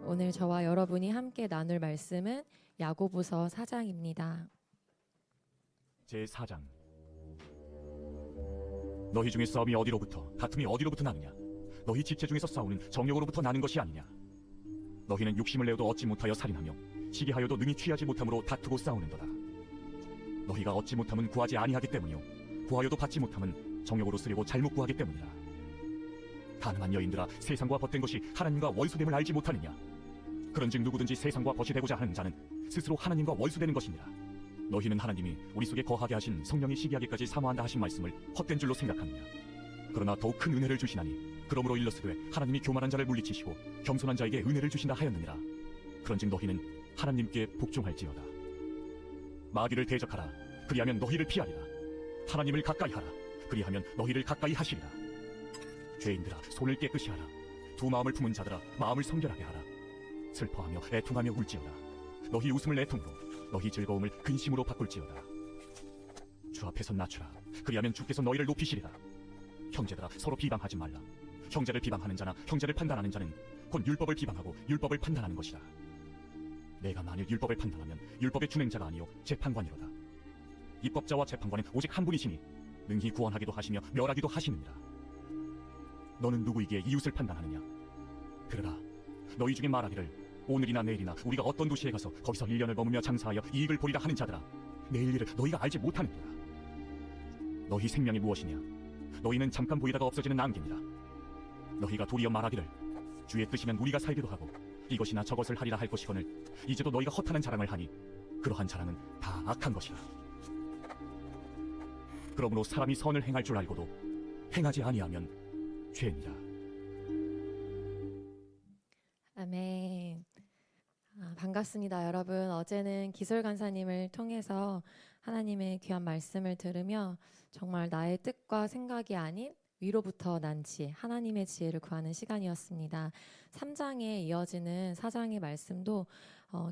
오늘 저와 여러분이 함께 나눌 말씀은 야고보서 4장입니다. 제4장. 너희 중에 싸움이 어디로부터 다툼이 어디로부터 나느냐? 너희 지체 중에서 싸우는 정욕으로부터 나는 것이 아니냐? 너희는 욕심을 내어도 얻지 못하여 살인하며 시기하여도 능히 취하지 못함으로 다투고 싸우는도다. 너희가 얻지 못함은 구하지 아니하기 때문이요 구하여도 받지 못함은 정욕으로 쓰려고 잘못 구하기 때문이라. 가늠한 여인들아, 세상과 벗된 것이 하나님과 원수됨을 알지 못하느냐? 그런즉 누구든지 세상과 벗이 되고자 하는 자는 스스로 하나님과 원수되는 것이니라. 너희는 하나님이 우리 속에 거하게 하신 성령이 시기하기까지 사모한다 하신 말씀을 헛된 줄로 생각하느냐? 그러나 더욱 큰 은혜를 주시나니 그러므로 일러스되 하나님이 교만한 자를 물리치시고 겸손한 자에게 은혜를 주신다 하였느니라. 그런즉 너희는 하나님께 복종할지어다. 마귀를 대적하라. 그리하면 너희를 피하리라. 하나님을 가까이 하라. 그리하면 너희를 가까이 하시리라. 죄인들아, 손을 깨끗이 하라. 두 마음을 품은 자들아, 마음을 성결하게 하라. 슬퍼하며 애통하며 울지어다. 너희 웃음을 애통으로, 너희 즐거움을 근심으로 바꿀지어다. 주 앞에서 낮추라. 그리하면 주께서 너희를 높이시리라. 형제들아, 서로 비방하지 말라. 형제를 비방하는 자나 형제를 판단하는 자는 곧 율법을 비방하고 율법을 판단하는 것이라. 내가 만일 율법을 판단하면 율법의 준행자가 아니요 재판관이로다. 입법자와 재판관은 오직 한 분이시니 능히 구원하기도 하시며 멸하기도 하시느니라. 너는 누구이기에 이웃을 판단하느냐? 그러라, 너희 중에 말하기를 오늘이나 내일이나 우리가 어떤 도시에 가서 거기서 1년을 머무며 장사하여 이익을 보리라 하는 자들아, 내일 일을 너희가 알지 못하는도다. 너희 생명이 무엇이냐? 너희는 잠깐 보이다가 없어지는 안개니라. 너희가 도리어 말하기를 주의 뜻이면 우리가 살기도 하고 이것이나 저것을 하리라 할 것이거늘 이제도 너희가 허탄한 자랑을 하니 그러한 자랑은 다 악한 것이라. 그러므로 사람이 선을 행할 줄 알고도 행하지 아니하면 죄니라. 아멘. 반갑습니다, 여러분. 어제는 기솔 간사님을 통해서 하나님의 귀한 말씀을 들으며 정말 나의 뜻과 생각이 아닌 위로부터 난 지혜, 하나님의 지혜를 구하는 시간이었습니다. 3장에 이어지는 4장의 말씀도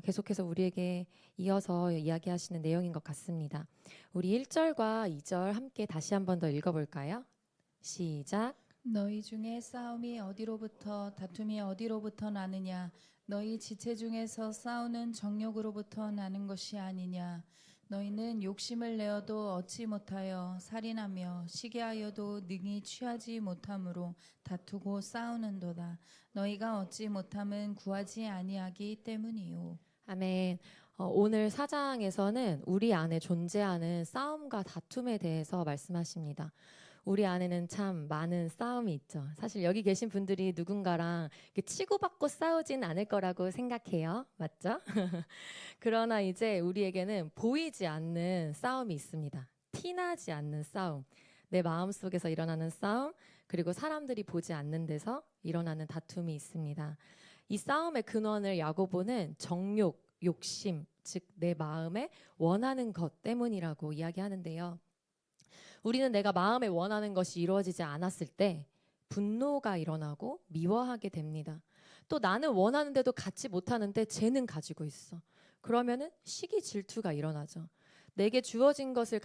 계속해서 우리에게 이어서 이야기하시는 내용인 것 같습니다. 우리 1절과 2절 함께 다시 한 번 더 읽어볼까요? 시작. 너희 중에 싸움이 어디로부터 다툼이 어디로부터 나느냐? 너희 지체 중에서 싸우는 정욕으로부터 나는 것이 아니냐? 너희는 욕심을 내어도 얻지 못하여 살인하며 시기하여도 능히 취하지 못함으로 다투고 싸우는도다. 너희가 얻지 못함은 구하지 아니하기 때문이요. 아멘. 오늘 4장에서는 우리 안에 존재하는 싸움과 다툼에 대해서 말씀하십니다. 우리 안에는 참 많은 싸움이 있죠. 사실 여기 계신 분들이 누군가랑 이렇게 치고받고 싸우진 않을 거라고 생각해요. 맞죠? 그러나 이제 우리에게는 보이지 않는 싸움이 있습니다. 티나지 않는 싸움. 내 마음속에서 일어나는 싸움, 그리고 사람들이 보지 않는 데서 일어나는 다툼이 있습니다. 이 싸움의 근원을 야고보는 정욕, 욕심, 즉 내 마음에 원하는 것 때문이라고 이야기하는데요. 우리는 내가 마음에 원하는 것이 이루어지지 않았을 때 분노가 일어나고 미워하게 됩니다. 또 나는 원하는데도 갖지 못하는데 쟤는 가지고 있어. 그러면은 시기 질투가 일어나죠. 내게 주어진 것을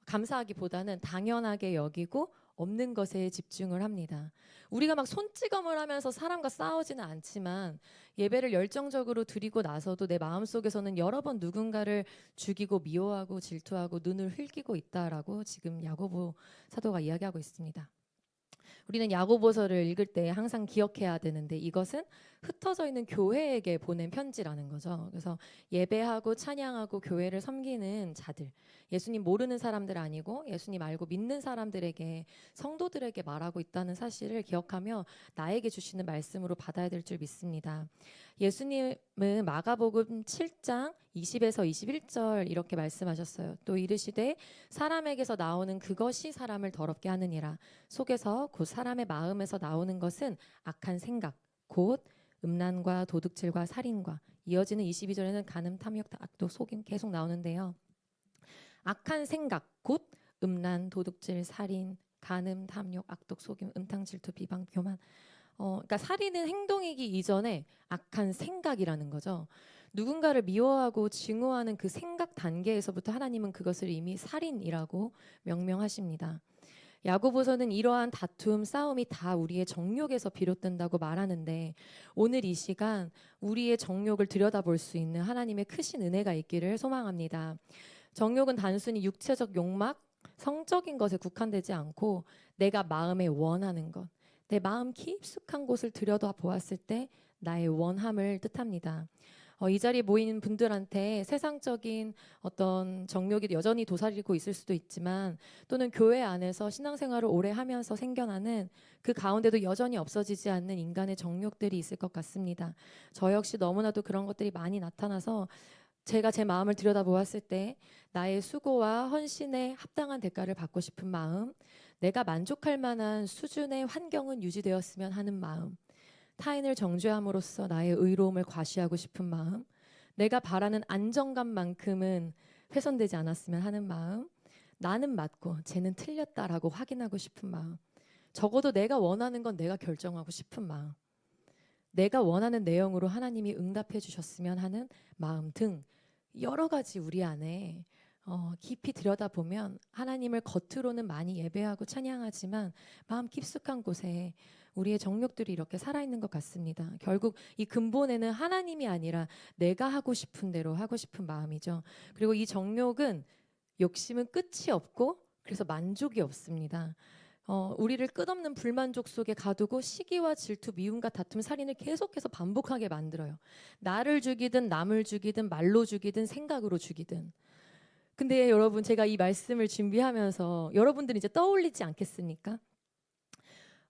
감사하기보다는 당연하게 여기고 없는 것에 집중을 합니다. 우리가 막 손찌검을 하면서 사람과 싸우지는 않지만 예배를 열정적으로 드리고 나서도 내 마음속에서는 여러 번 누군가를 죽이고 미워하고 질투하고 눈을 흘기고 있다라고 지금 야고보 사도가 이야기하고 있습니다. 우리는 야고보서를 읽을 때 항상 기억해야 되는데 이것은 흩어져 있는 교회에게 보낸 편지라는 거죠. 그래서 예배하고 찬양하고 교회를 섬기는 자들, 예수님 모르는 사람들 아니고 예수님 알고 믿는 사람들에게, 성도들에게 말하고 있다는 사실을 기억하며 나에게 주시는 말씀으로 받아야 될 줄 믿습니다. 예수님은 마가복음 7장 20에서 21절 이렇게 말씀하셨어요. 또 이르시되 사람에게서 나오는 그것이 사람을 더럽게 하느니라. 속에서 곧 사람의 마음에서 나오는 것은 악한 생각, 곧 음란과 도둑질과 살인과, 이어지는 22절에는 간음, 탐욕, 악독, 속임 계속 나오는데요. 악한 생각, 곧 음란, 도둑질, 살인, 간음, 탐욕, 악독, 속임, 음탕, 질투, 비방, 교만. 그러니까 살인은 행동이기 이전에 악한 생각이라는 거죠. 누군가를 미워하고 증오하는 그 생각 단계에서부터 하나님은 그것을 이미 살인이라고 명명하십니다. 야고보서는 이러한 다툼, 싸움이 다 우리의 정욕에서 비롯된다고 말하는데 오늘 이 시간 우리의 정욕을 들여다볼 수 있는 하나님의 크신 은혜가 있기를 소망합니다. 정욕은 단순히 육체적 욕망, 성적인 것에 국한되지 않고 내가 마음에 원하는 것, 내 마음 깊숙한 곳을 들여다 보았을 때 나의 원함을 뜻합니다. 이 자리에 모인 분들한테 세상적인 어떤 정욕이 여전히 도사리고 있을 수도 있지만 또는 교회 안에서 신앙생활을 오래 하면서 생겨나는 그 가운데도 여전히 없어지지 않는 인간의 정욕들이 있을 것 같습니다. 저 역시 너무나도 그런 것들이 많이 나타나서 제가 제 마음을 들여다보았을 때 나의 수고와 헌신에 합당한 대가를 받고 싶은 마음, 내가 만족할 만한 수준의 환경은 유지되었으면 하는 마음, 타인을 정죄함으로써 나의 의로움을 과시하고 싶은 마음, 내가 바라는 안정감만큼은 훼손되지 않았으면 하는 마음, 나는 맞고 쟤는 틀렸다라고 확인하고 싶은 마음, 적어도 내가 원하는 건 내가 결정하고 싶은 마음, 내가 원하는 내용으로 하나님이 응답해 주셨으면 하는 마음 등 여러 가지 우리 안에 깊이 들여다보면 하나님을 겉으로는 많이 예배하고 찬양하지만 마음 깊숙한 곳에 우리의 정욕들이 이렇게 살아있는 것 같습니다. 결국 이 근본에는 하나님이 아니라 내가 하고 싶은 대로 하고 싶은 마음이죠. 그리고 이 정욕은 욕심은 끝이 없고 그래서 만족이 없습니다. 우리를 끝없는 불만족 속에 가두고 시기와 질투, 미움과 다툼, 살인을 계속해서 반복하게 만들어요. 나를 죽이든 남을 죽이든 말로 죽이든 생각으로 죽이든. 근데 여러분 제가 이 말씀을 준비하면서 여러분들이 이제 떠올리지 않겠습니까?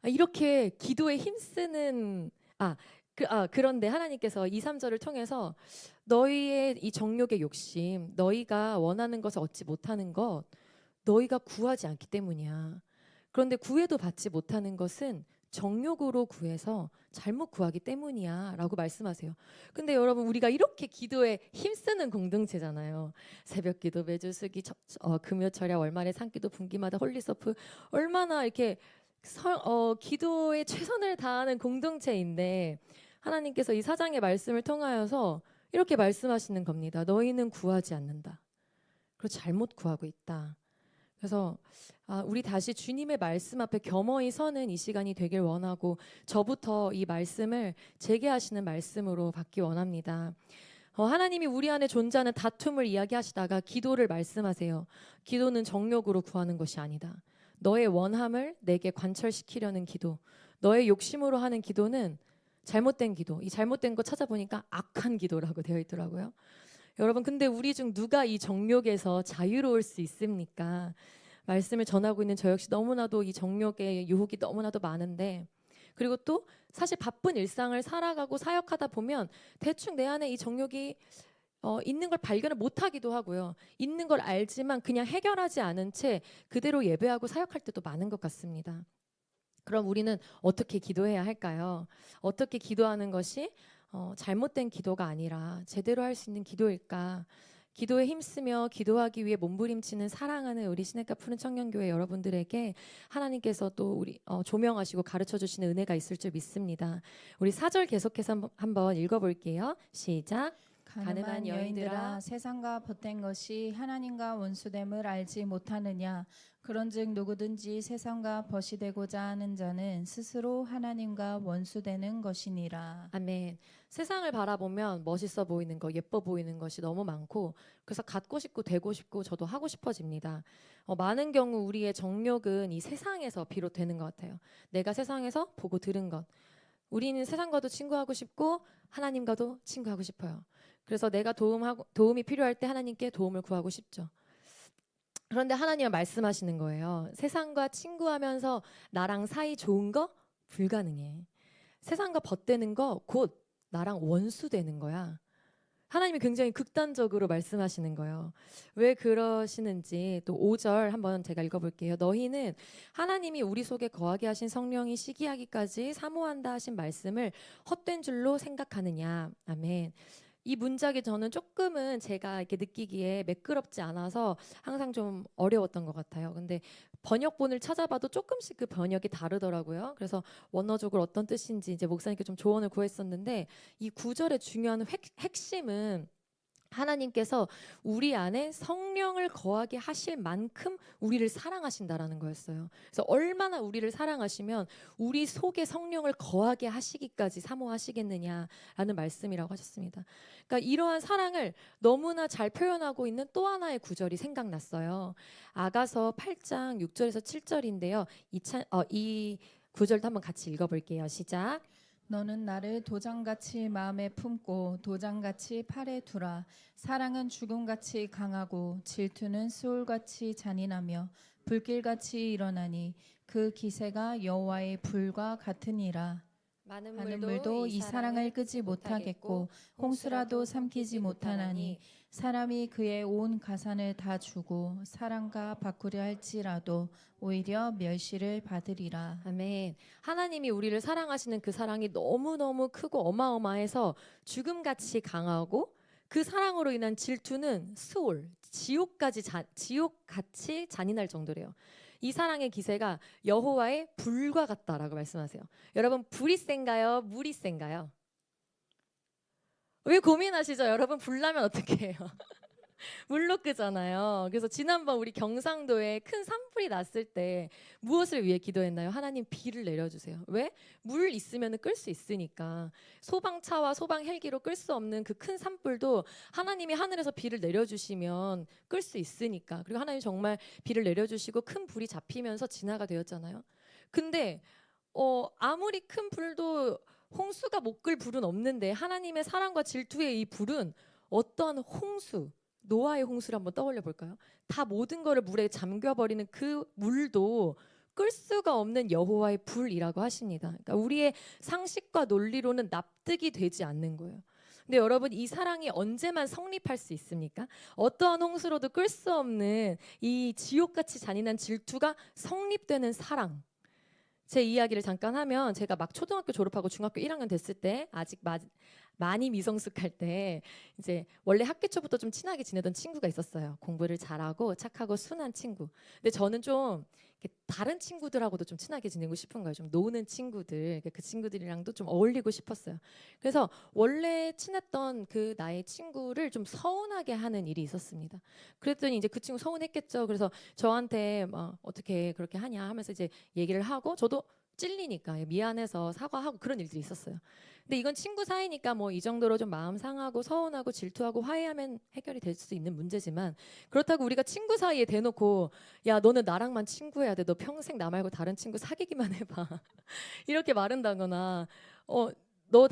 이렇게 기도에 힘쓰는 그런데 하나님께서 2, 3절을 통해서 너희의 이 정욕의 욕심, 너희가 원하는 것을 얻지 못하는 것, 너희가 구하지 않기 때문이야. 그런데 구해도 받지 못하는 것은 정욕으로 구해서 잘못 구하기 때문이야 라고 말씀하세요. 근데 여러분 우리가 이렇게 기도에 힘쓰는 공동체잖아요. 새벽 기도, 매주 수기, 금요 철야, 월말에 산기도, 분기마다 홀리서프 얼마나 이렇게 기도에 최선을 다하는 공동체인데 하나님께서 이 4장의 말씀을 통하여서 이렇게 말씀하시는 겁니다. 너희는 구하지 않는다. 그리고 잘못 구하고 있다. 그래서 우리 다시 주님의 말씀 앞에 겸허히 서는 이 시간이 되길 원하고 저부터 이 말씀을 재개하시는 말씀으로 받기 원합니다. 하나님이 우리 안에 존재하는 다툼을 이야기하시다가 기도를 말씀하세요. 기도는 정욕으로 구하는 것이 아니다. 너의 원함을 내게 관철시키려는 기도, 너의 욕심으로 하는 기도는 잘못된 기도. 이 잘못된 거 찾아보니까 악한 기도라고 되어 있더라고요. 여러분 근데 우리 중 누가 이 정욕에서 자유로울 수 있습니까? 말씀을 전하고 있는 저 역시 너무나도 이 정욕의 유혹이 너무나도 많은데 그리고 또 사실 바쁜 일상을 살아가고 사역하다 보면 대충 내 안에 이 정욕이 있는 걸 발견을 못하기도 하고요. 있는 걸 알지만 그냥 해결하지 않은 채 그대로 예배하고 사역할 때도 많은 것 같습니다. 그럼 우리는 어떻게 기도해야 할까요? 어떻게 기도하는 것이 잘못된 기도가 아니라 제대로 할 수 있는 기도일까? 기도에 힘쓰며 기도하기 위해 몸부림치는 사랑하는 우리 시냇가 푸른 청년교회 여러분들에게 하나님께서 또 우리 조명하시고 가르쳐 주시는 은혜가 있을 줄 믿습니다. 우리 4절 계속해서 한번 읽어볼게요. 시작. 가늠한 여인들아 세상과 벗된 것이 하나님과 원수됨을 알지 못하느냐. 그런즉 누구든지 세상과 벗이 되고자 하는 자는 스스로 하나님과 원수되는 것이니라. 아멘. 세상을 바라보면 멋있어 보이는 거, 예뻐 보이는 것이 너무 많고 그래서 갖고 싶고 되고 싶고 저도 하고 싶어집니다. 많은 경우 우리의 정욕은 이 세상에서 비롯되는 것 같아요. 내가 세상에서 보고 들은 것. 우리는 세상과도 친구하고 싶고 하나님과도 친구하고 싶어요. 그래서 내가 도움이 필요할 때 하나님께 도움을 구하고 싶죠. 그런데 하나님은 말씀하시는 거예요. 세상과 친구하면서 나랑 사이 좋은 거 불가능해. 세상과 벗대는 거 곧 나랑 원수 되는 거야. 하나님이 굉장히 극단적으로 말씀하시는 거예요. 왜 그러시는지 또 5절 한번 제가 읽어볼게요. 너희는 하나님이 우리 속에 거하게 하신 성령이 시기하기까지 사모한다 하신 말씀을 헛된 줄로 생각하느냐. 아멘. 이 문장이 저는 조금은 제가 이렇게 느끼기에 매끄럽지 않아서 항상 좀 어려웠던 것 같아요. 근데 번역본을 찾아봐도 조금씩 그 번역이 다르더라고요. 그래서 원어적으로 어떤 뜻인지 이제 목사님께 좀 조언을 구했었는데 이 구절의 중요한 핵심은 하나님께서 우리 안에 성령을 거하게 하실 만큼 우리를 사랑하신다라는 거였어요. 그래서 얼마나 우리를 사랑하시면 우리 속에 성령을 거하게 하시기까지 사모하시겠느냐라는 말씀이라고 하셨습니다. 그러니까 이러한 사랑을 너무나 잘 표현하고 있는 또 하나의 구절이 생각났어요. 아가서 8장 6절에서 7절인데요. 이 구절도 한번 같이 읽어볼게요. 시작. 너는 나를 도장같이 마음에 품고 도장같이 팔에 두라. 사랑은 죽음같이 강하고 질투는 수올같이 잔인하며 불길같이 일어나니 그 기세가 여호와의 불과 같으니라. 많은 물도 이 사랑을 끄지 못하겠고 홍수라도 삼키지 못하나니 사람이 그의 온 가산을 다 주고 사랑과 바꾸려 할지라도 오히려 멸시를 받으리라. 아멘. 하나님이 우리를 사랑하시는 그 사랑이 너무너무 크고 어마어마해서 죽음같이 강하고 그 사랑으로 인한 질투는 스올, 지옥같이 잔인할 정도래요. 이 사랑의 기세가 여호와의 불과 같다라고 말씀하세요. 여러분, 불이 센가요? 물이 센가요? 왜 고민하시죠? 여러분, 불 나면 어떻게 해요? 물로 끄잖아요. 그래서 지난번 우리 경상도에 큰 산불이 났을 때 무엇을 위해 기도했나요? 하나님, 비를 내려주세요. 왜? 물 있으면 끌 수 있으니까. 소방차와 소방 헬기로 끌 수 없는 그 큰 산불도 하나님이 하늘에서 비를 내려주시면 끌 수 있으니까. 그리고 하나님 정말 비를 내려주시고 큰 불이 잡히면서 진화가 되었잖아요. 근데 아무리 큰 불도 홍수가 못 끌 불은 없는데 하나님의 사랑과 질투의 이 불은 어떠한 홍수, 노아의 홍수를 한번 떠올려 볼까요? 다 모든 거를 물에 잠겨버리는 그 물도 끌 수가 없는 여호와의 불이라고 하십니다. 그러니까 우리의 상식과 논리로는 납득이 되지 않는 거예요. 근데 여러분, 이 사랑이 언제만 성립할 수 있습니까? 어떠한 홍수로도 끌 수 없는 이 지옥같이 잔인한 질투가 성립되는 사랑. 제 이야기를 잠깐 하면, 제가 막 초등학교 졸업하고 중학교 1학년 됐을 때 아직 많이 미성숙할 때 이제 원래 학기 초부터 좀 친하게 지내던 친구가 있었어요. 공부를 잘하고 착하고 순한 친구. 근데 저는 좀 이렇게 다른 친구들하고도 좀 친하게 지내고 싶은 거예요. 좀 노는 친구들, 그 친구들이랑도 좀 어울리고 싶었어요. 그래서 원래 친했던 그 나의 친구를 좀 서운하게 하는 일이 있었습니다. 그랬더니 이제 그 친구 서운했겠죠. 그래서 저한테 막 어떻게 그렇게 하냐 하면서 이제 얘기를 하고, 저도 찔리니까 미안해서 사과하고 그런 일들이 있었어요. 근데 이건 친구 사이니까 뭐 이 정도로 좀 마음 상하고 서운하고 질투하고 화해하면 해결이 될 수 있는 문제지만, 그렇다고 우리가 친구 사이에 대놓고 야, 너는 나랑만 친구해야 돼, 너 평생 나 말고 다른 친구 사귀기만 해봐 이렇게 말한다거나 너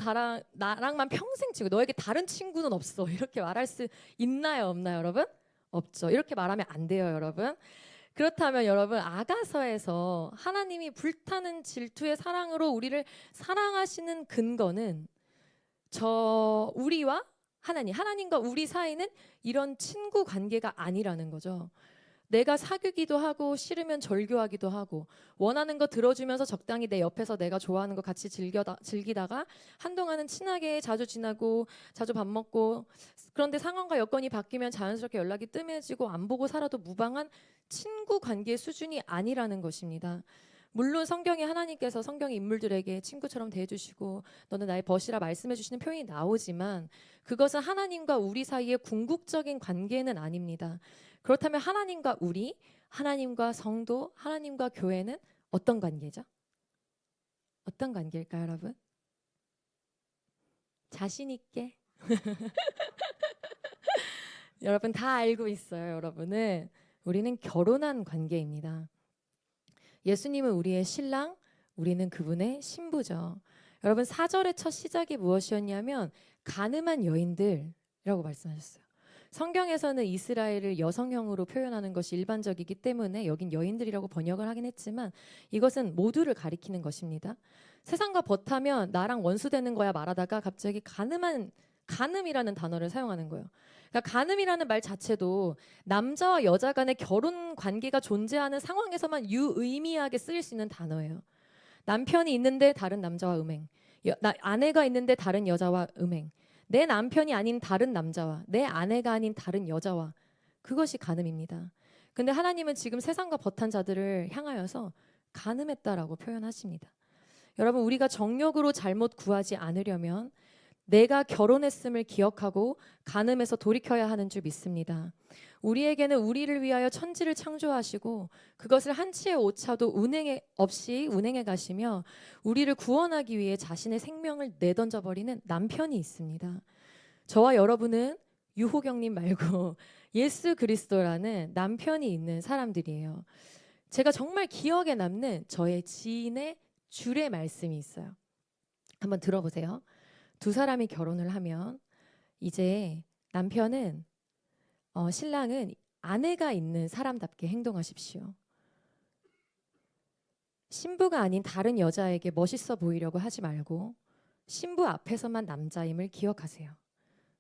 나랑만 평생 친구, 너에게 다른 친구는 없어 이렇게 말할 수 있나요, 없나요, 여러분? 없죠. 이렇게 말하면 안 돼요, 여러분. 그렇다면 여러분, 아가서에서 하나님이 불타는 질투의 사랑으로 우리를 사랑하시는 근거는 우리와 하나님과 우리 사이는 이런 친구 관계가 아니라는 거죠. 내가 사귀기도 하고 싫으면 절교하기도 하고 원하는 거 들어주면서 적당히 내 옆에서 내가 좋아하는 거 같이 즐기다가 한동안은 친하게 자주 지나고 자주 밥 먹고, 그런데 상황과 여건이 바뀌면 자연스럽게 연락이 뜸해지고 안 보고 살아도 무방한 친구 관계의 수준이 아니라는 것입니다. 물론 성경에 하나님께서 성경의 인물들에게 친구처럼 대해주시고 너는 나의 벗이라 말씀해 주시는 표현이 나오지만, 그것은 하나님과 우리 사이의 궁극적인 관계는 아닙니다. 그렇다면 하나님과 성도, 하나님과 교회는 어떤 관계죠? 어떤 관계일까요, 여러분? 자신 있게 여러분 다 알고 있어요. 우리는 결혼한 관계입니다. 예수님은 우리의 신랑, 우리는 그분의 신부죠. 여러분, 4절의 첫 시작이 무엇이었냐면 가늠한 여인들이라고 말씀하셨어요. 성경에서는 이스라엘을 여성형으로 표현하는 것이 일반적이기 때문에 여긴 여인들이라고 번역을 하긴 했지만 이것은 모두를 가리키는 것입니다. 세상과 벗하면 나랑 원수되는 거야 말하다가 갑자기 가늠이라는 단어를 사용하는 거예요. 그러니까 가늠이라는 말 자체도 남자와 여자 간의 결혼 관계가 존재하는 상황에서만 유의미하게 쓰일 수 있는 단어예요. 남편이 있는데 다른 남자와 음행, 아내가 있는데 다른 여자와 음행, 내 남편이 아닌 다른 남자와, 내 아내가 아닌 다른 여자와, 그것이 간음입니다. 근데 하나님은 지금 세상과 벗한 자들을 향하여서 간음했다라고 표현하십니다. 여러분, 우리가 정욕으로 잘못 구하지 않으려면 내가 결혼했음을 기억하고 간음에서 돌이켜야 하는 줄 믿습니다. 우리에게는 우리를 위하여 천지를 창조하시고 그것을 한치의 오차도 없이 운행해 가시며 우리를 구원하기 위해 자신의 생명을 내던져 버리는 남편이 있습니다. 저와 여러분은 유호경님 말고 예수 그리스도라는 남편이 있는 사람들이에요. 제가 정말 기억에 남는 저의 지인의 줄의 말씀이 있어요. 한번 들어보세요. 두 사람이 결혼을 하면 이제 남편은 신랑은 아내가 있는 사람답게 행동하십시오. 신부가 아닌 다른 여자에게 멋있어 보이려고 하지 말고 신부 앞에서만 남자임을 기억하세요.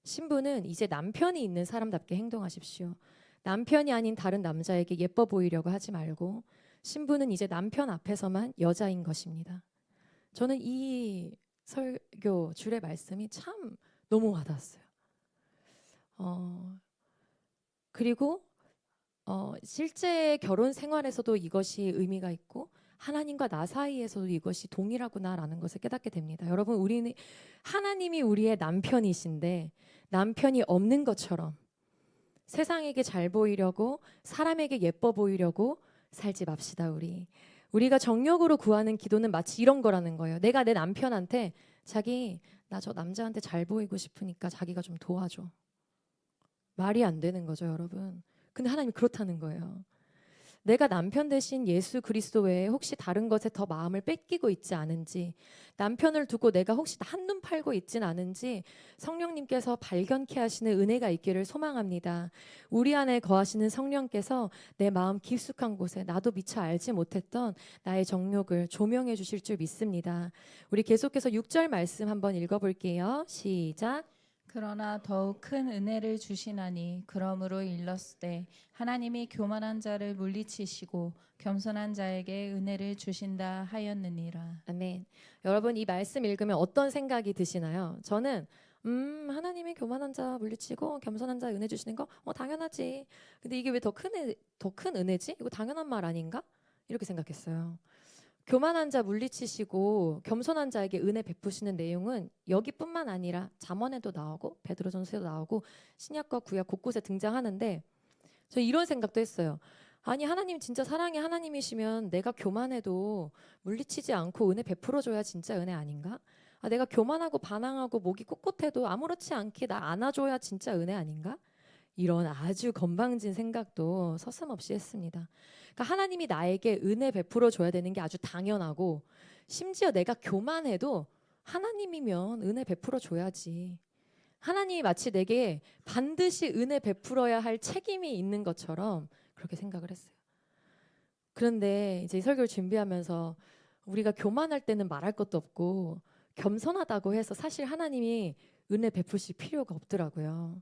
신부는 이제 남편이 있는 사람답게 행동하십시오. 남편이 아닌 다른 남자에게 예뻐 보이려고 하지 말고 신부는 이제 남편 앞에서만 여자인 것입니다. 저는 이 설교 줄의 말씀이 참 너무 와닿았어요. 그리고 실제 결혼 생활에서도 이것이 의미가 있고 하나님과 나 사이에서도 이것이 동일하구나라는 것을 깨닫게 됩니다. 여러분, 우리는 하나님이 우리의 남편이신데 남편이 없는 것처럼 세상에게 잘 보이려고 사람에게 예뻐 보이려고 살지 맙시다. 우리가 정욕으로 구하는 기도는 마치 이런 거라는 거예요. 내가 내 남편한테 자기 나 저 남자한테 잘 보이고 싶으니까 자기가 좀 도와줘. 말이 안 되는 거죠, 여러분. 근데 하나님이 그렇다는 거예요. 내가 남편 대신 예수 그리스도 외에 혹시 다른 것에 더 마음을 뺏기고 있지 않은지, 남편을 두고 내가 혹시 한눈 팔고 있진 않은지 성령님께서 발견케 하시는 은혜가 있기를 소망합니다. 우리 안에 거하시는 성령께서 내 마음 깊숙한 곳에 나도 미처 알지 못했던 나의 정욕을 조명해 주실 줄 믿습니다. 우리 계속해서 6절 말씀 한번 읽어볼게요. 시작. 그러나 더욱 큰 은혜를 주시나니 그러므로 일렀으되 하나님이 교만한 자를 물리치시고 겸손한 자에게 은혜를 주신다 하였느니라. 아멘. 여러분, 이 말씀 읽으면 어떤 생각이 드시나요? 저는 하나님이 교만한 자 물리치고 겸손한 자 은혜 주시는 거 당연하지. 근데 이게 왜 더 큰 은혜지? 이거 당연한 말 아닌가? 이렇게 생각했어요. 교만한 자 물리치시고 겸손한 자에게 은혜 베푸시는 내용은 여기뿐만 아니라 잠언에도 나오고 베드로전서에도 나오고 신약과 구약 곳곳에 등장하는데 저 이런 생각도 했어요. 아니, 하나님 진짜 사랑의 하나님이시면 내가 교만해도 물리치지 않고 은혜 베풀어줘야 진짜 은혜 아닌가? 내가 교만하고 반항하고 목이 꼿꼿해도 아무렇지 않게 나 안아줘야 진짜 은혜 아닌가? 이런 아주 건방진 생각도 서슴없이 했습니다. 그러니까 하나님이 나에게 은혜 베풀어 줘야 되는 게 아주 당연하고 심지어 내가 교만해도 하나님이면 은혜 베풀어 줘야지. 하나님이 마치 내게 반드시 은혜 베풀어야 할 책임이 있는 것처럼 그렇게 생각을 했어요. 그런데 이제 설교를 준비하면서 우리가 교만할 때는 말할 것도 없고 겸손하다고 해서 사실 하나님이 은혜 베푸실 필요가 없더라고요.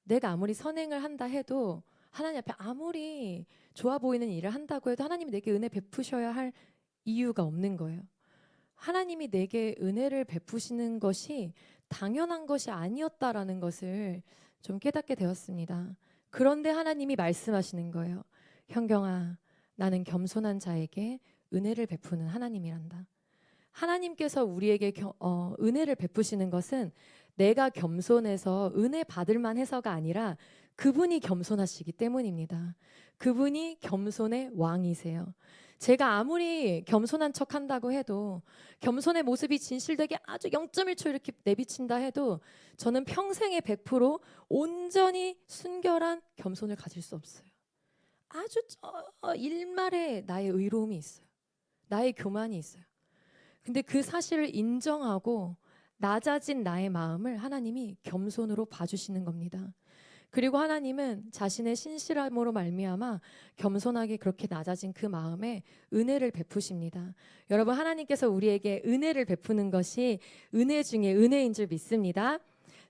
내가 아무리 선행을 한다 해도 하나님 앞에 아무리 좋아 보이는 일을 한다고 해도 하나님이 내게 은혜 베푸셔야 할 이유가 없는 거예요. 하나님이 내게 은혜를 베푸시는 것이 당연한 것이 아니었다라는 것을 좀 깨닫게 되었습니다. 그런데 하나님이 말씀하시는 거예요. 현경아, 나는 겸손한 자에게 은혜를 베푸는 하나님이란다. 하나님께서 우리에게 은혜를 베푸시는 것은 내가 겸손해서 은혜 받을 만해서가 아니라 그분이 겸손하시기 때문입니다. 그분이 겸손의 왕이세요. 제가 아무리 겸손한 척 한다고 해도 겸손의 모습이 진실되게 아주 0.1초 이렇게 내비친다 해도 저는 평생에 100% 온전히 순결한 겸손을 가질 수 없어요. 아주 일말에 나의 의로움이 있어요. 나의 교만이 있어요. 근데 그 사실을 인정하고 낮아진 나의 마음을 하나님이 겸손으로 봐주시는 겁니다. 그리고 하나님은 자신의 신실함으로 말미암아 겸손하게 그렇게 낮아진 그 마음에 은혜를 베푸십니다. 여러분, 하나님께서 우리에게 은혜를 베푸는 것이 은혜 중에 은혜인 줄 믿습니다.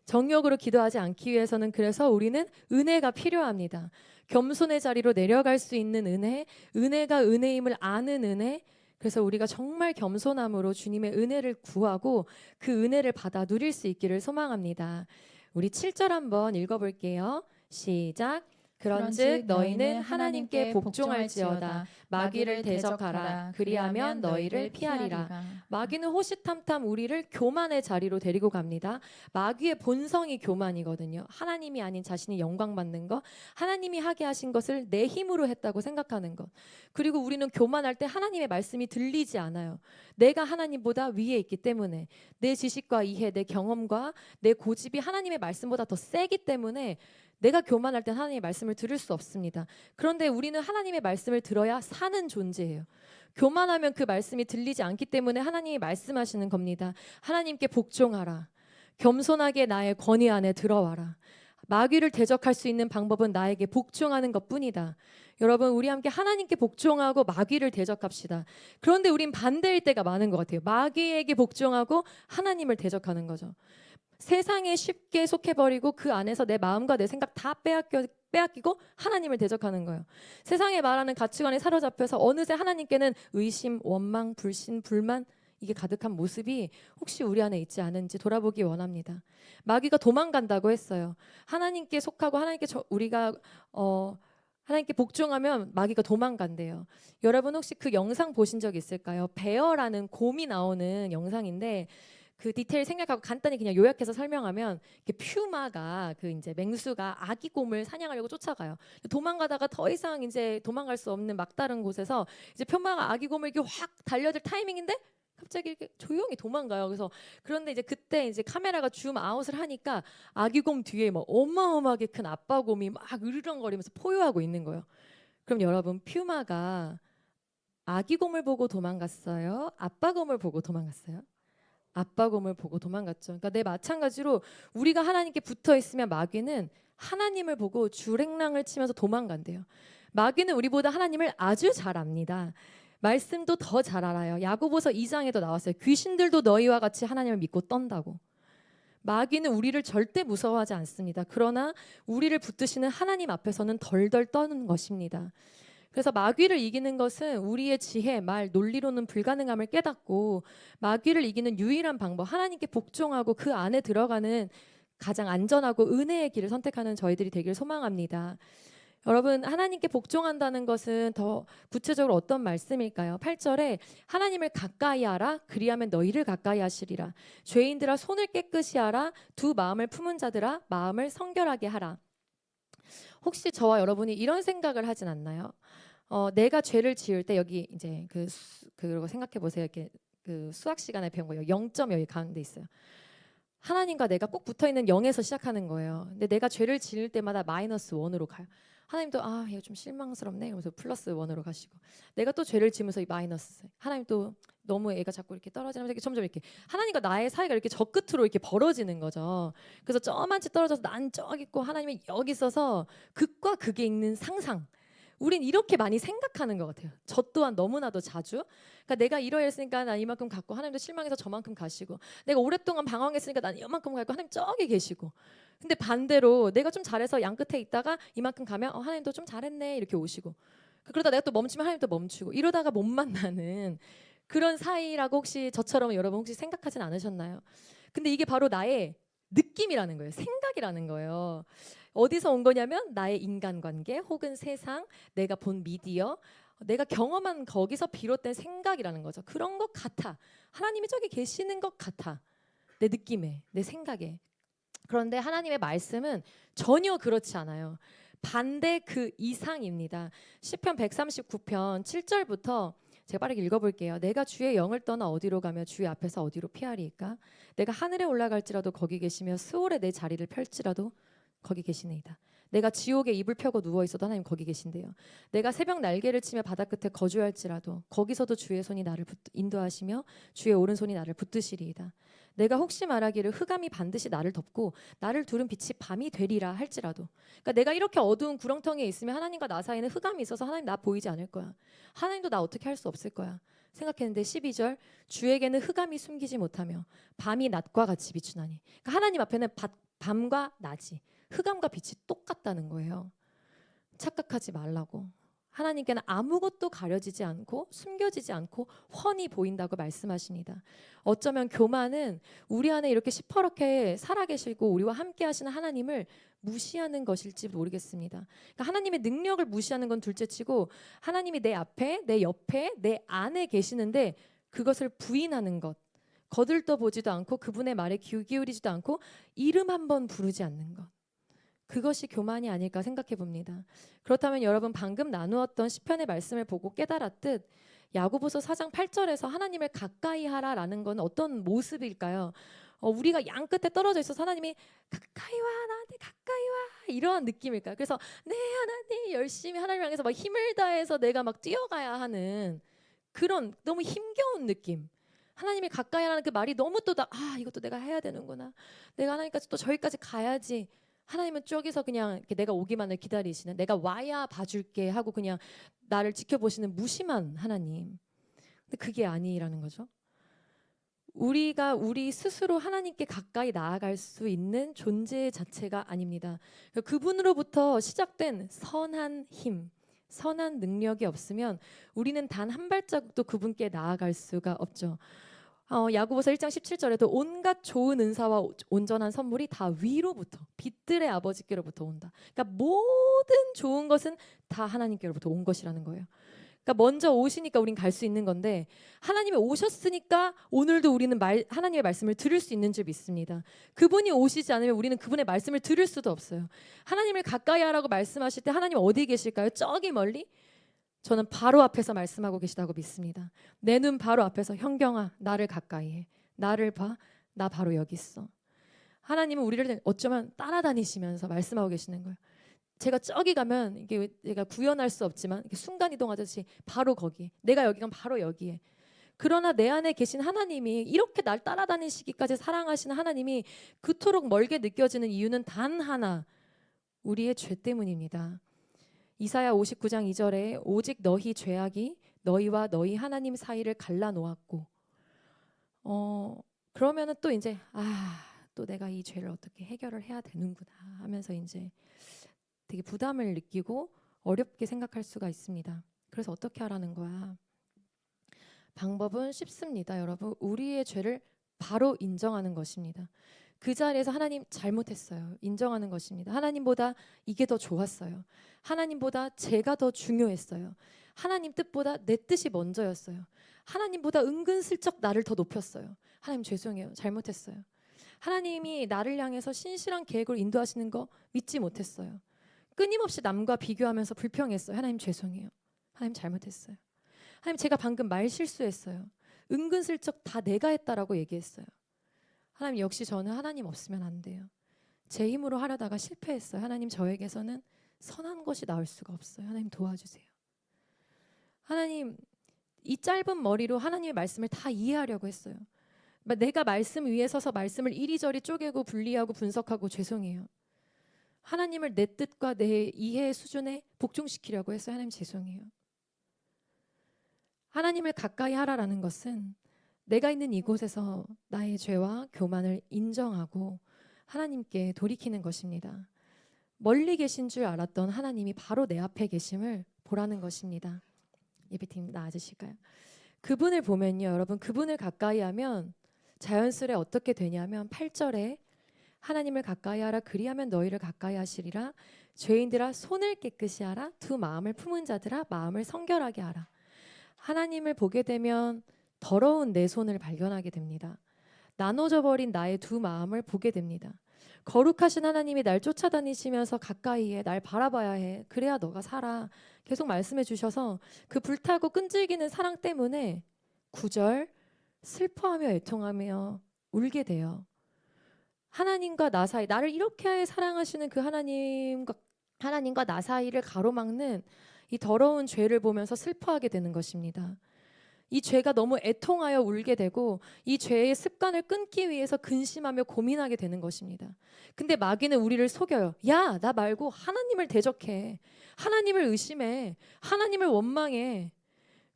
정욕으로 기도하지 않기 위해서는 그래서 우리는 은혜가 필요합니다. 겸손의 자리로 내려갈 수 있는 은혜, 은혜가 은혜임을 아는 은혜, 그래서 우리가 정말 겸손함으로 주님의 은혜를 구하고 그 은혜를 받아 누릴 수 있기를 소망합니다. 우리 7절 한번 읽어볼게요. 시작. 그런즉 너희는 하나님께 복종할지어다. 마귀를 대적하라. 그리하면 너희를 피하리라. 마귀는 호시탐탐 우리를 교만의 자리로 데리고 갑니다. 마귀의 본성이 교만이거든요. 하나님이 아닌 자신이 영광받는 것, 하나님이 하게 하신 것을 내 힘으로 했다고 생각하는 것. 그리고 우리는 교만할 때 하나님의 말씀이 들리지 않아요. 내가 하나님보다 위에 있기 때문에, 내 지식과 이해, 내 경험과 내 고집이 하나님의 말씀보다 더 세기 때문에 내가 교만할 땐 하나님의 말씀을 들을 수 없습니다. 그런데 우리는 하나님의 말씀을 들어야 사는 존재예요. 교만하면 그 말씀이 들리지 않기 때문에 하나님이 말씀하시는 겁니다. 하나님께 복종하라. 겸손하게 나의 권위 안에 들어와라. 마귀를 대적할 수 있는 방법은 나에게 복종하는 것뿐이다. 여러분, 우리 함께 하나님께 복종하고 마귀를 대적합시다. 그런데 우린 반대일 때가 많은 것 같아요. 마귀에게 복종하고 하나님을 대적하는 거죠. 세상에 쉽게 속해버리고 그 안에서 내 마음과 내 생각 다 빼앗기고 하나님을 대적하는 거예요. 세상에 말하는 가치관에 사로잡혀서 어느새 하나님께는 의심, 원망, 불신, 불만 이게 가득한 모습이 혹시 우리 안에 있지 않은지 돌아보기 원합니다. 마귀가 도망간다고 했어요. 하나님께 속하고 우리가 하나님께 복종하면 마귀가 도망간대요. 여러분 혹시 그 영상 보신 적 있을까요? 베어라는 곰이 나오는 영상인데 그 디테일 생략하고 간단히 그냥 요약해서 설명하면 퓨마가 그 이제 맹수가 아기 곰을 사냥하려고 쫓아가요. 도망가다가 더 이상 이제 도망갈 수 없는 막다른 곳에서 이제 퓨마가 아기 곰을 이렇게 확 달려들 타이밍인데 갑자기 이렇게 조용히 도망가요. 그런데 이제 그때 이제 카메라가 줌 아웃을 하니까 아기 곰 뒤에 막 어마어마하게 큰 아빠 곰이 막 으르렁거리면서 포효하고 있는 거예요. 그럼 여러분, 퓨마가 아기 곰을 보고 도망갔어요? 아빠 곰을 보고 도망갔어요? 아빠 곰을 보고 도망갔죠. 그러니까 마찬가지로 우리가 하나님께 붙어 있으면 마귀는 하나님을 보고 주랭랑을 치면서 도망간대요. 마귀는 우리보다 하나님을 아주 잘 압니다. 말씀도 더 잘 알아요. 야고보서 2장에도 나왔어요. 귀신들도 너희와 같이 하나님을 믿고 떤다고. 마귀는 우리를 절대 무서워하지 않습니다. 그러나 우리를 붙드시는 하나님 앞에서는 덜덜 떠는 것입니다. 그래서 마귀를 이기는 것은 우리의 지혜, 말, 논리로는 불가능함을 깨닫고 마귀를 이기는 유일한 방법, 하나님께 복종하고 그 안에 들어가는 가장 안전하고 은혜의 길을 선택하는 저희들이 되길 소망합니다. 여러분, 하나님께 복종한다는 것은 더 구체적으로 어떤 말씀일까요? 8절에 하나님을 가까이 하라. 그리하면 너희를 가까이 하시리라. 죄인들아 손을 깨끗이 하라. 두 마음을 품은 자들아 마음을 성결하게 하라. 혹시 저와 여러분이 이런 생각을 하진 않나요? 내가 죄를 지을 때 여기 이제 그거 생각해 보세요. 이렇게 그 수학 시간에 배운 거예요. 0점 여기 가운데 있어요. 하나님과 내가 꼭 붙어 있는 0에서 시작하는 거예요. 근데 내가 죄를 지을 때마다 -1으로 가요. 하나님도 얘가 좀 실망스럽네 이러면서 +1으로 가시고, 내가 또 죄를 지으면서 이 마이너스, 하나님 또 너무 애가 자꾸 이렇게 떨어지면서 이렇게 점점 이렇게 하나님과 나의 사이가 이렇게 저 끝으로 이렇게 벌어지는 거죠. 그래서 저만치 떨어져서 난 저기 있고 하나님이 여기 있어서 극과 극에 있는 상상. 우린 이렇게 많이 생각하는 것 같아요. 저 또한 너무나도 자주. 그러니까 내가 이러했으니까 난 이만큼 갖고 하나님도 실망해서 저만큼 가시고, 내가 오랫동안 방황했으니까 난 이만큼 가고 하나님 저기 계시고. 근데 반대로 내가 좀 잘해서 양 끝에 있다가 이만큼 가면 하나님도 좀 잘했네 이렇게 오시고, 그러다 내가 또 멈추면 하나님도 멈추고, 이러다가 못 만나는 그런 사이라고 혹시 저처럼 여러분 혹시 생각하진 않으셨나요? 근데 이게 바로 나의 느낌이라는 거예요. 생각이라는 거예요. 어디서 온 거냐면 나의 인간관계 혹은 세상, 내가 본 미디어, 내가 경험한 거기서 비롯된 생각이라는 거죠. 그런 것 같아. 하나님이 저기 계시는 것 같아. 내 느낌에, 내 생각에. 그런데 하나님의 말씀은 전혀 그렇지 않아요. 반대 그 이상입니다. 시편 139편 7절부터 제가 빠르게 읽어볼게요. 내가 주의 영을 떠나 어디로 가며 주의 앞에서 어디로 피하리이까? 내가 하늘에 올라갈지라도 거기 계시며 스올에 내 자리를 펼지라도 거기 계시네이다. 내가 지옥에 이불 펴고 누워 있어도 하나님 거기 계신대요. 내가 새벽 날개를 치며 바다 끝에 거주할지라도 거기서도 주의 손이 나를 인도하시며 주의 오른손이 나를 붙드시리이다. 내가 혹시 말하기를 흑암이 반드시 나를 덮고 나를 두른 빛이 밤이 되리라 할지라도, 그러니까 내가 이렇게 어두운 구렁텅이에 있으면 하나님과 나 사이에는 흑암이 있어서 하나님 나 보이지 않을 거야. 하나님도 나 어떻게 할 수 없을 거야. 생각했는데 12절 주에게는 흑암이 숨기지 못하며 밤이 낮과 같이 비추나니, 그러니까 하나님 앞에는 밤과 낮이, 흑암과 빛이 똑같다는 거예요. 착각하지 말라고. 하나님께는 아무것도 가려지지 않고 숨겨지지 않고 훤히 보인다고 말씀하십니다. 어쩌면 교만은 우리 안에 이렇게 시퍼렇게 살아계시고 우리와 함께 하시는 하나님을 무시하는 것일지 모르겠습니다. 그러니까 하나님의 능력을 무시하는 건 둘째치고 하나님이 내 앞에, 내 옆에, 내 안에 계시는데 그것을 부인하는 것, 거들떠 보지도 않고 그분의 말에 귀 기울이지도 않고 이름 한번 부르지 않는 것. 그것이 교만이 아닐까 생각해 봅니다. 그렇다면 여러분 방금 나누었던 시편의 말씀을 보고 깨달았듯 야고보서 4장 8절에서 하나님을 가까이 하라라는 건 어떤 모습일까요? 우리가 양 끝에 떨어져 있어서 하나님이 가까이 와, 나한테 가까이 와, 이러한 느낌일까요? 그래서 네 하나님 열심히 하나님 향해서 막 힘을 다해서 내가 막 뛰어가야 하는 그런 너무 힘겨운 느낌. 하나님이 가까이 하라는 그 말이 너무 또 이것도 내가 해야 되는구나. 내가 하나님까지 또 저기까지 가야지. 하나님은 저기서 그냥 이렇게 내가 오기만을 기다리시는, 내가 와야 봐줄게 하고 그냥 나를 지켜보시는 무심한 하나님. 근데 그게 아니라는 거죠. 우리가 우리 스스로 하나님께 가까이 나아갈 수 있는 존재 자체가 아닙니다. 그분으로부터 시작된 선한 힘, 선한 능력이 없으면 우리는 단 한 발자국도 그분께 나아갈 수가 없죠. 야고보서 1장 17절에도 온갖 좋은 은사와 온전한 선물이 다 위로부터 빛들의 아버지께로부터 온다. 그러니까 모든 좋은 것은 다 하나님께로부터 온 것이라는 거예요. 그러니까 먼저 오시니까 우린 갈 수 있는 건데 하나님이 오셨으니까 오늘도 우리는 하나님의 말씀을 들을 수 있는 줄 믿습니다. 그분이 오시지 않으면 우리는 그분의 말씀을 들을 수도 없어요. 하나님을 가까이 하라고 말씀하실 때 하나님 어디 계실까요? 저기 멀리? 저는 바로 앞에서 말씀하고 계시다고 믿습니다. 내 눈 바로 앞에서 현경아 나를 가까이 해. 나를 봐. 나 바로 여기 있어. 하나님은 우리를 어쩌면 따라다니시면서 말씀하고 계시는 거예요. 제가 저기 가면 이게 제가 구현할 수 없지만 순간 이동하듯이 바로 거기에, 내가 여기 가면 바로 여기에. 그러나 내 안에 계신 하나님이 이렇게 날 따라다니시기까지 사랑하시는 하나님이 그토록 멀게 느껴지는 이유는 단 하나, 우리의 죄 때문입니다. 이사야 59장 2절에 오직 너희 죄악이 너희와 너희 하나님 사이를 갈라놓았고, 그러면은 또 이제 또 내가 이 죄를 어떻게 해결을 해야 되는구나 하면서 이제 되게 부담을 느끼고 어렵게 생각할 수가 있습니다. 그래서 어떻게 하라는 거야? 방법은 쉽습니다, 여러분. 우리의 죄를 바로 인정하는 것입니다. 그 자리에서 하나님 잘못했어요. 인정하는 것입니다. 하나님보다 이게 더 좋았어요. 하나님보다 제가 더 중요했어요. 하나님 뜻보다 내 뜻이 먼저였어요. 하나님보다 은근슬쩍 나를 더 높였어요. 하나님 죄송해요. 잘못했어요. 하나님이 나를 향해서 신실한 계획으로 인도하시는 거 믿지 못했어요. 끊임없이 남과 비교하면서 불평했어요. 하나님 죄송해요. 하나님 잘못했어요. 하나님 제가 방금 말 실수했어요. 은근슬쩍 다 내가 했다라고 얘기했어요. 하나님 역시 저는 하나님 없으면 안 돼요. 제 힘으로 하려다가 실패했어요. 하나님 저에게서는 선한 것이 나올 수가 없어요. 하나님 도와주세요. 하나님 이 짧은 머리로 하나님의 말씀을 다 이해하려고 했어요. 내가 말씀 위에 서서 말씀을 이리저리 쪼개고 분리하고 분석하고 죄송해요. 하나님을 내 뜻과 내 이해 수준에 복종시키려고 했어요. 하나님 죄송해요. 하나님을 가까이 하라라는 것은 내가 있는 이곳에서 나의 죄와 교만을 인정하고 하나님께 돌이키는 것입니다. 멀리 계신 줄 알았던 하나님이 바로 내 앞에 계심을 보라는 것입니다. 예배팀 나와주실까요? 그분을 보면요, 여러분, 그분을 가까이 하면 자연스레 어떻게 되냐면 8절에 하나님을 가까이 하라 그리하면 너희를 가까이 하시리라. 죄인들아 손을 깨끗이 하라. 두 마음을 품은 자들아 마음을 성결하게 하라. 하나님을 보게 되면 더러운 내 손을 발견하게 됩니다. 나눠져 버린 나의 두 마음을 보게 됩니다. 거룩하신 하나님이 날 쫓아다니시면서 가까이 해, 날 바라봐야 해. 그래야 너가 살아. 계속 말씀해 주셔서 그 불타고 끈질기는 사랑 때문에 9절 슬퍼하며 애통하며 울게 돼요. 하나님과 나 사이, 나를 이렇게 사랑하시는 그 하나님과 나 사이를 가로막는 이 더러운 죄를 보면서 슬퍼하게 되는 것입니다. 이 죄가 너무 애통하여 울게 되고 이 죄의 습관을 끊기 위해서 근심하며 고민하게 되는 것입니다. 근데 마귀는 우리를 속여요. 야, 나 말고 하나님을 대적해. 하나님을 의심해. 하나님을 원망해.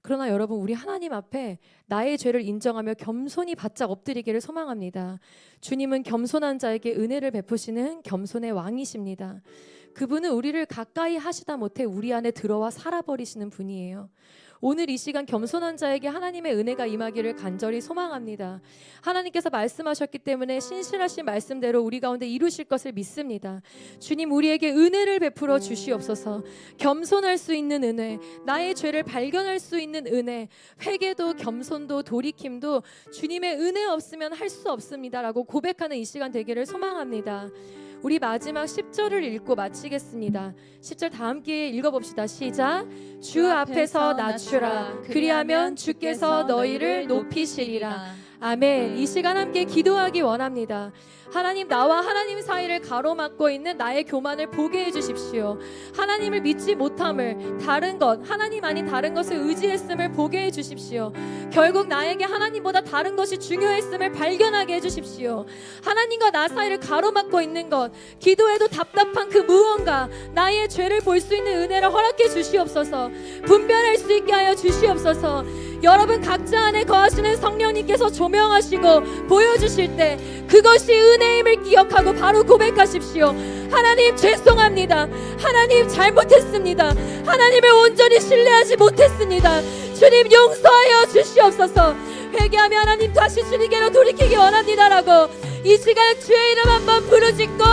그러나 여러분, 우리 하나님 앞에 나의 죄를 인정하며 겸손히 바짝 엎드리기를 소망합니다. 주님은 겸손한 자에게 은혜를 베푸시는 겸손의 왕이십니다. 그분은 우리를 가까이 하시다 못해 우리 안에 들어와 살아버리시는 분이에요. 오늘 이 시간 겸손한 자에게 하나님의 은혜가 임하기를 간절히 소망합니다. 하나님께서 말씀하셨기 때문에 신실하신 말씀대로 우리 가운데 이루실 것을 믿습니다. 주님, 우리에게 은혜를 베풀어 주시옵소서. 겸손할 수 있는 은혜, 나의 죄를 발견할 수 있는 은혜, 회개도 겸손도 돌이킴도 주님의 은혜 없으면 할 수 없습니다라고 고백하는 이 시간 되기를 소망합니다. 우리 마지막 10절을 읽고 마치겠습니다. 10절 다 함께 읽어봅시다. 시작. 주 앞에서 낮추라. 그리하면 주께서 너희를 높이시리라. 아멘. 이 시간 함께 기도하기 원합니다. 하나님, 나와 하나님 사이를 가로막고 있는 나의 교만을 보게 해주십시오. 하나님을 믿지 못함을, 다른 것, 하나님 아닌 다른 것을 의지했음을 보게 해주십시오. 결국 나에게 하나님보다 다른 것이 중요했음을 발견하게 해주십시오. 하나님과 나 사이를 가로막고 있는 것, 기도해도 답답한 그 무언가, 나의 죄를 볼 수 있는 은혜를 허락해 주시옵소서. 분별할 수 있게 하여 주시옵소서. 여러분 각자 안에 거하시는 성령님께서 조명하시고 보여주실 때 그것이 은혜임을 기억하고 바로 고백하십시오. 하나님, 죄송합니다. 하나님, 잘못했습니다. 하나님을 온전히 신뢰하지 못했습니다. 주님, 용서하여 주시옵소서. 회개하며 하나님 다시 주님께로 돌이키기 원합니다라고 이 시간 주의 이름 한번 부르짖고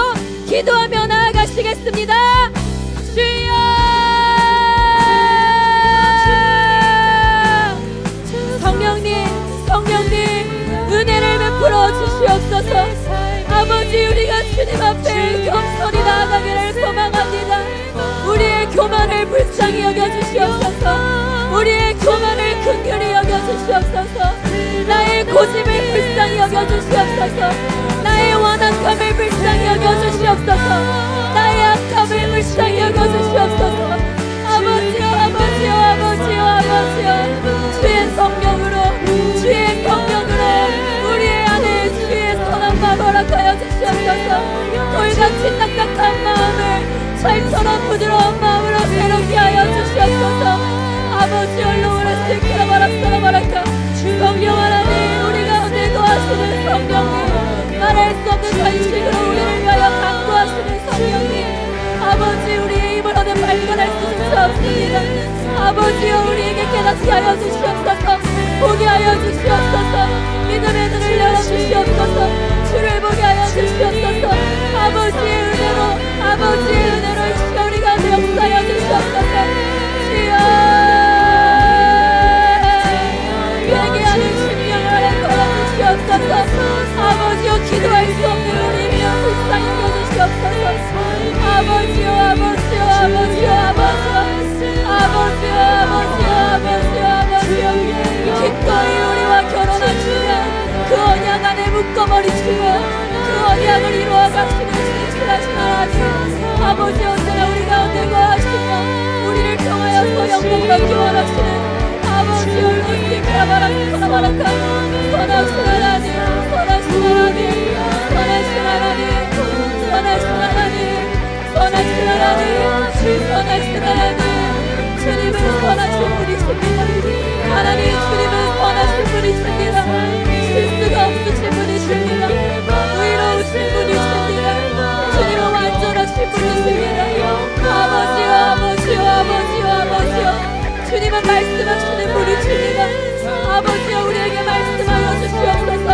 기도하며 나아가시겠습니다. 주여, 성령님, 은혜를 베풀어 주시옵소서. 아버지, 우리가 주님 앞에 겸손히 나아가기를 소망합니다. 우리의 교만을 불쌍히 여겨주시옵소서. 우리의 교만을 긍휼히 여겨주시옵소서. 나의 고집을 불쌍히 여겨주시옵소서. 나의 완악함을 불쌍히 여겨주시옵소서. 나의 악함을 불쌍히 여겨주시옵소서. 아버지여, 아버지여, 아버지여, 아버지여, 주의 성령으로, 주의 성령으로 우리의 안에 주의 선함과 허락하여 주시옵소서. 돌같이 딱딱한 마음을 철처럼 부드러운 마음으로 새롭게 하여 주시옵소서. 아버지, 얼렁으로 슬기라 바라스라 바라카. 성령 하나님, 우리 가운데 거하시는 성령님, 말할 수 없는 간식으로 우리를 위하여 강구하시는 성령님, 아버지, 우리의 힘으로는 발견할 수조차 없습니다. 아버지여, 우리에게 깨닫게 하여 주시옵소서. 보게 하여 주시옵소서. 믿음의 눈을 열어주시옵소서. 주를 보게 하여 주시옵소서. 아버지의 은혜로, 아버지의 은혜로 이 시간 우리 가운데 역사하여 주시옵소서. 주여, 회개하는 심령을 걸어주시옵소서. 아버지여, 기도할 수 없는 우리며 불쌍히 여겨주시옵소서. 아버지여, 아버지여, 아버지여, 아버지여, 아버지여, 아버지여, 아버지여, 아버지여, 기꺼이 우리와 결혼하시며 그 언약 안에 묶어버리시며 그 언약을 이루어가시는 신실하신 하나님, 아버지, 언제나 우리 가운데 거하시며 우리를 통하여서 영광을 얻기 원하시는 아버지, 얼굴 바라바라바라카 선하신 하나님, 선하신 하나님, 선하신 하나님, 선하신 하나님, 선하신 하나님, 선하신 하나님, 주님은 선하신 분이십니다. 하나님, 주님은 선하신 분이십니다. 실수가 없으신 분이십니다. 의로우신 분이십니다. 주님은 완전하신 분이십니다. 아버지요, 아버지요, 아버지요, 아버지요, 주님은 말씀하시는 분이십니다. 아버지여, 우리에게 말씀하여 주시옵소서.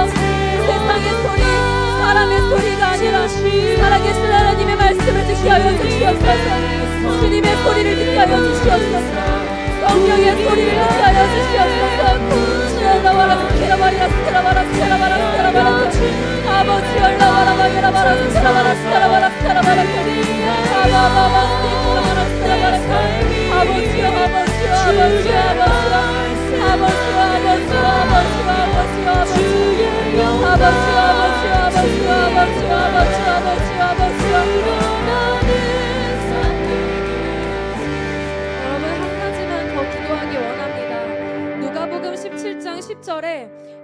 세상의 소리, 사람의 소리가 아니라 살아계신 하나님의 말씀을 듣게 하여 주시옵소서. 주님의 소리를 듣게 하여 주시옵소서. 성령의 소리를 듣게 하여 주시옵소서. 시라바라 스케라바리라 스케라바라 스케라바라 스케라바라 아버지, 얼라바라바게라바라 스케라바라 스케라바라 스케라바라 아바바바 스케라바라 스케라바라 아버지여, 아버지여, 아버지여, 아버지여, 아버지여, 아버지여, 아버지여, 아버지여, 아버지여, 아버지여, 아버지여, 아버지여, 아버지여, 아버지여, 아버지여. 여러분, 한 가지만 더 기도하기 원합니다. 누가복음 17장 10절에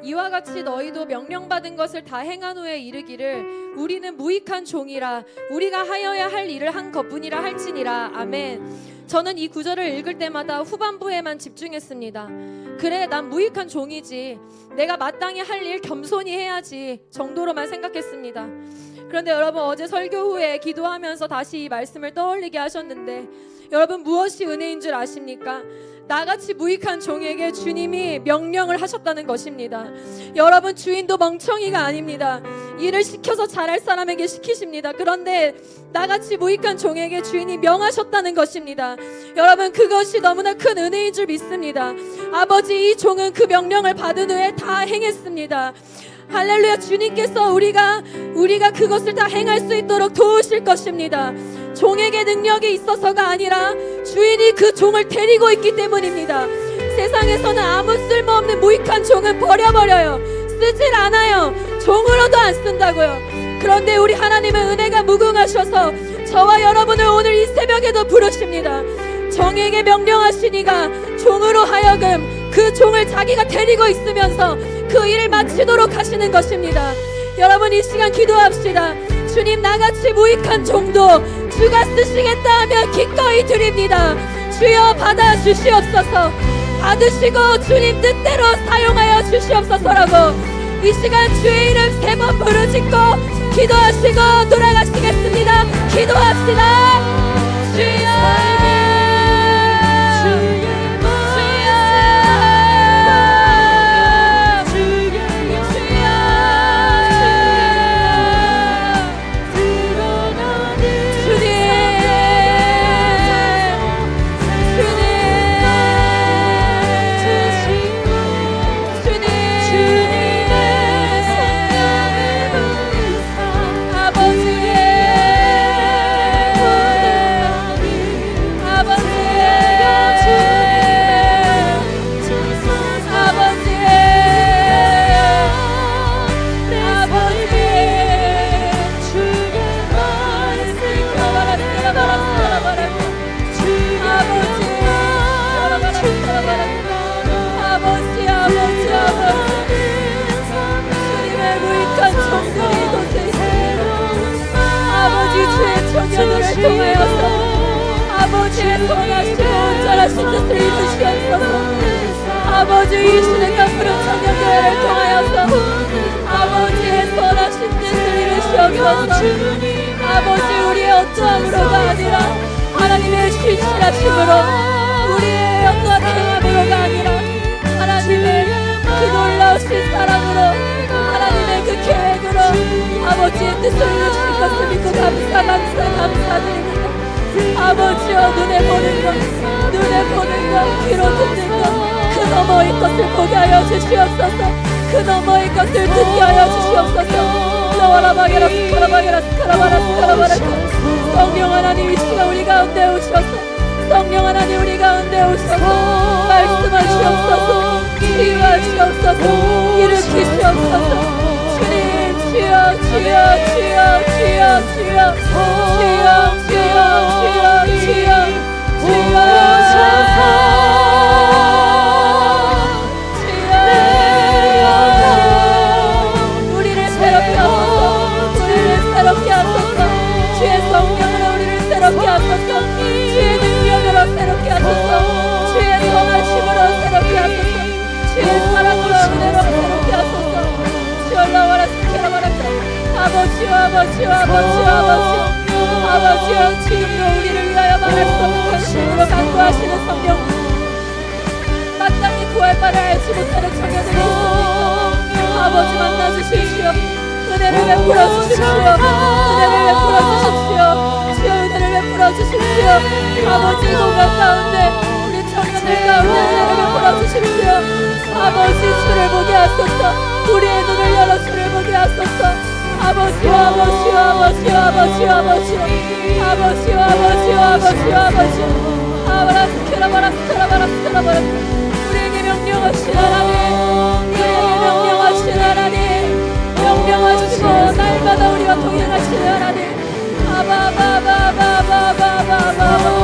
이와 같이 너희도 명령받은 것을 다 행한 후에 이르기를 우리는 무익한 종이라 우리가 하여야 할 일을 한 것뿐이라 할지니라. 아멘. 저는 이 구절을 읽을 때마다 후반부에만 집중했습니다. 그래, 난 무익한 종이지. 내가 마땅히 할 일 겸손히 해야지 정도로만 생각했습니다. 그런데 여러분, 어제 설교 후에 기도하면서 다시 이 말씀을 떠올리게 하셨는데, 여러분, 무엇이 은혜인 줄 아십니까? 나같이 무익한 종에게 주님이 명령을 하셨다는 것입니다. 여러분, 주인도 멍청이가 아닙니다. 일을 시켜서 잘할 사람에게 시키십니다. 그런데 나같이 무익한 종에게 주인이 명하셨다는 것입니다. 여러분, 그것이 너무나 큰 은혜인 줄 믿습니다. 아버지, 이 종은 그 명령을 받은 후에 다 행했습니다. 할렐루야. 주님께서 우리가 그것을 다 행할 수 있도록 도우실 것입니다. 종에게 능력이 있어서가 아니라 주인이 그 종을 데리고 있기 때문입니다. 세상에서는 아무 쓸모없는 무익한 종은 버려버려요. 쓰질 않아요. 종으로도 안 쓴다고요. 그런데 우리 하나님은 은혜가 무궁하셔서 저와 여러분을 오늘 이 새벽에도 부르십니다. 종에게 명령하시니가 종으로 하여금 그 종을 자기가 데리고 있으면서 그 일을 마치도록 하시는 것입니다. 여러분, 이 시간 기도합시다. 주님, 나같이 무익한 종도 주가 쓰시겠다 하면 기꺼이 드립니다. 주여, 받아주시옵소서. 받으시고 주님 뜻대로 사용하여 주시옵소서라고 이 시간 주의 이름 3번 부르짖고 기도하시고 돌아가시겠습니다. 기도합시다. 주여, 청년들을 통하여서 아버지의 선하시고 온전하신 뜻을 이루시옵소서. 아버지, 이 시대 갚으는 청년들을 통하여서 아버지의 선하신 뜻을 이루시옵소서. 아버지, 우리의 어떠함으로가 아니라 하나님의 신실하심으로, 우리의 어떠한 행함으로가 아니라 하나님의 그 놀라우신 사랑으로, 하나님의 그 계획으로 아버지의 뜻을 이루실 것을 믿고 감사드립니다. 아버지여, 눈에 보는 것, 귀로 듣는 것, 그 너머의 것을 보게 하여 주시옵소서. 그 너머의 것을 듣게 하여 주시옵소서. 성령 하나님, 이 시간 우리 가운데 오셔서, 성령 하나님 우리 가운데 오셔서 말씀하시옵소서. 치유하시옵소서. 일으키시옵소서. 주님, 주여, 주여, 주여, 주여, 주여, 주여, 주여, 주여, 주여, 우리를 새롭게 하소서. 우리를 새롭게 하소서. 주의 성령으로 우리를 새롭게 하소서. 주의 능력으로 새롭게 하소서. 주의 선하심으로 새롭게 하소서. 주의 사랑으로 은혜로 새롭게 하소서. 아버지요, 아버지요, 아버지요, 아버지요, 아버지요, 지금도 우리를 위하여 말할 수 없는 관심으로 간구하시는 성령, 마땅히 구할 바를 알지 못하는 청년들이 있습니다. 아버지, 만나주십시오. 은혜를 베풀어 주십시오. 은혜를 베풀어 주십시오. 주여, 은혜를 베풀어 주십시오. 아버지, 공간 가운데 우리 청년들 가운데 은혜를 베풀어 주십시오. 아버지, 주를 보게 하소서. 우리의 눈을 열어 주를 보게 하소서. 아버지요, 아버지요, 아버지요, 아버지요, 아버지요, 아버지요, 아버지요, 아버지요, 아버지요, 아바라스케라바라스케라바라스케라바라. 우리에게 명령하신 하나님, 우리에게 명령하신 하나님, 명령하시고 날마다 우리와 동행하시는 하나님. 아바바바바바바바바바.